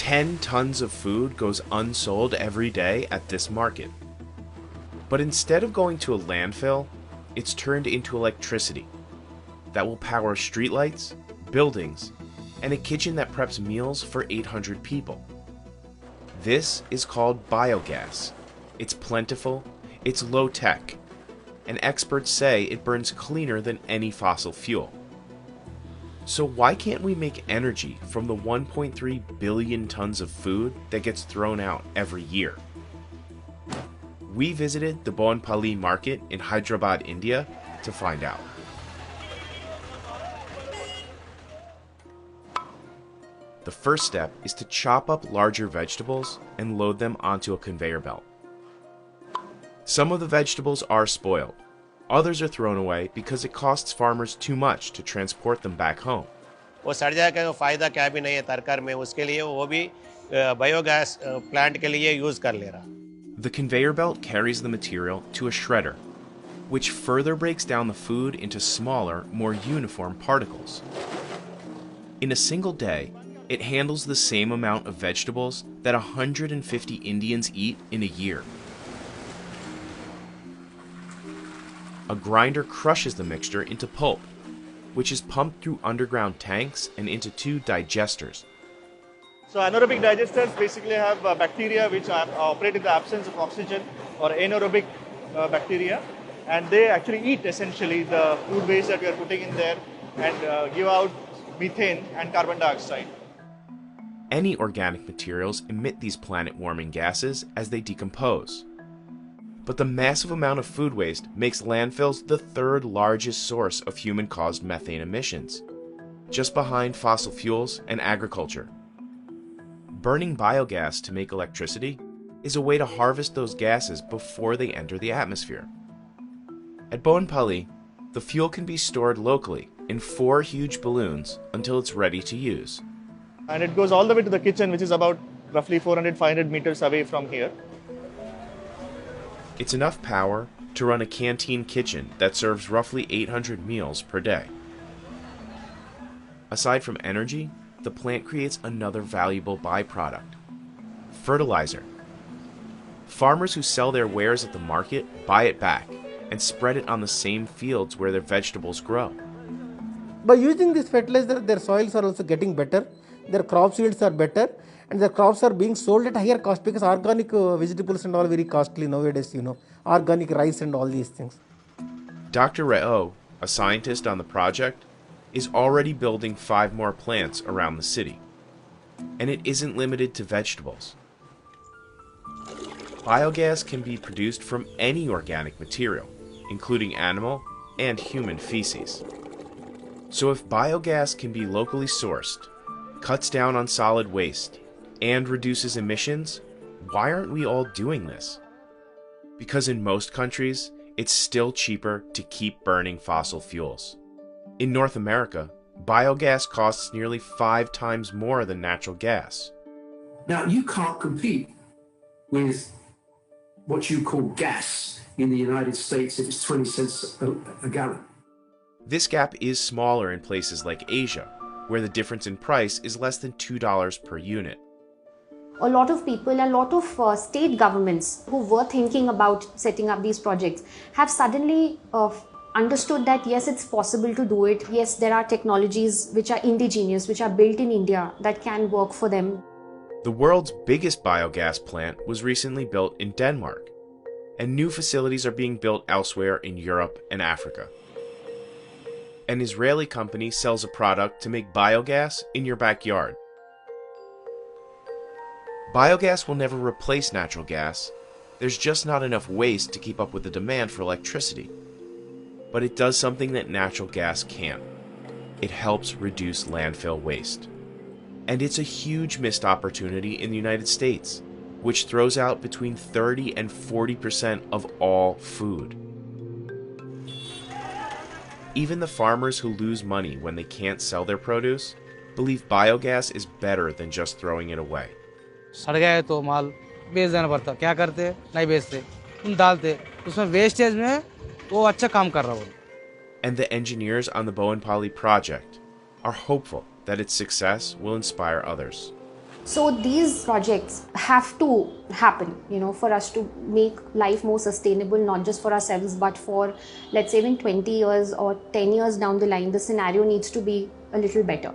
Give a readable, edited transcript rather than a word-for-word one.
10 tons of food goes unsold every day at this market. But instead of going to a landfill, it's turned into electricity that will power streetlights, buildings, and a kitchen that preps meals for 800 people. This is called biogas. It's plentiful, it's low-tech, and experts say it burns cleaner than any fossil fuel. So why can't we make energy from the 1.3 billion tons of food that gets thrown out every year? We visited the Boinpalli market in Hyderabad, India to find out. The first step is to chop up larger vegetables and load them onto a conveyor belt. Some of the vegetables are spoiled. Others are thrown away because it costs farmers too much to transport them back home. वो सड़ जाएगा तो फायदा क्या भी नहीं है तरकारी में उसके लिए वो भी बायोगैस प्लांट के लिए यूज कर ले रहा. The conveyor belt carries the material to a shredder, which further breaks down the food into smaller, more uniform particles. In a single day, it handles the same amount of vegetables that 150 Indians eat in a year. A grinder crushes the mixture into pulp, which is pumped through underground tanks and into 2 digesters. So anaerobic digesters basically have bacteria which operate in the absence of oxygen, or anaerobic bacteria, and they actually eat essentially the food waste that we are putting in there and give out methane and carbon dioxide. Any organic materials emit these planet-warming gases as they decompose. But the massive amount of food waste makes landfills the 3rd largest source of human-caused methane emissions, just behind fossil fuels and agriculture. Burning biogas to make electricity is a way to harvest those gases before they enter the atmosphere. At Boinpalli, the fuel can be stored locally in 4 huge balloons until it's ready to use. And it goes all the way to the kitchen, which is about roughly 400-500 meters away from here. It's enough power to run a canteen kitchen that serves roughly 800 meals per day. Aside from energy, the plant creates another valuable byproduct: fertilizer. Farmers who sell their wares at the market buy it back and spread it on the same fields where their vegetables grow. By using this fertilizer, their soils are also getting better, their crop yields are better, and their crops are being sold at higher cost, because organic vegetables and all very costly nowadays, organic rice and all these things. Dr. Rao, a scientist on the project, is already building 5 more plants around the city. And it isn't limited to vegetables. Biogas can be produced from any organic material, including animal and human feces. So if biogas can be locally sourced, cuts down on solid waste, and reduces emissions, why aren't we all doing this? Because in most countries, it's still cheaper to keep burning fossil fuels. In North America, biogas costs nearly 5 times more than natural gas. Now, you can't compete with what you call gas in the United States if it's 20 cents a gallon. This gap is smaller in places like Asia, where the difference in price is less than $2 per unit. A lot of people, a lot of state governments who were thinking about setting up these projects have suddenly understood that yes, it's possible to do it. Yes, there are technologies which are indigenous, which are built in India that can work for them. The world's biggest biogas plant was recently built in Denmark, and new facilities are being built elsewhere in Europe and Africa. An Israeli company sells a product to make biogas in your backyard. Biogas will never replace natural gas. There's just not enough waste to keep up with the demand for electricity. But it does something that natural gas can't. It helps reduce landfill waste. And it's a huge missed opportunity in the United States, which throws out between 30 and 40% of all food. Even the farmers who lose money when they can't sell their produce believe biogas is better than just throwing it away. सड़ गया तो माल बेच देना पड़ता. क्या करते? नहीं बेचते. उन डालते. उसमें वेस्टेज में वो अच्छा काम कर रहा है. And the engineers on the Boinpalli project are hopeful that its success will inspire others. So these projects have to happen, for us to make life more sustainable, not just for ourselves, but for, let's say, in 20 years or 10 years down the line, the scenario needs to be a little better.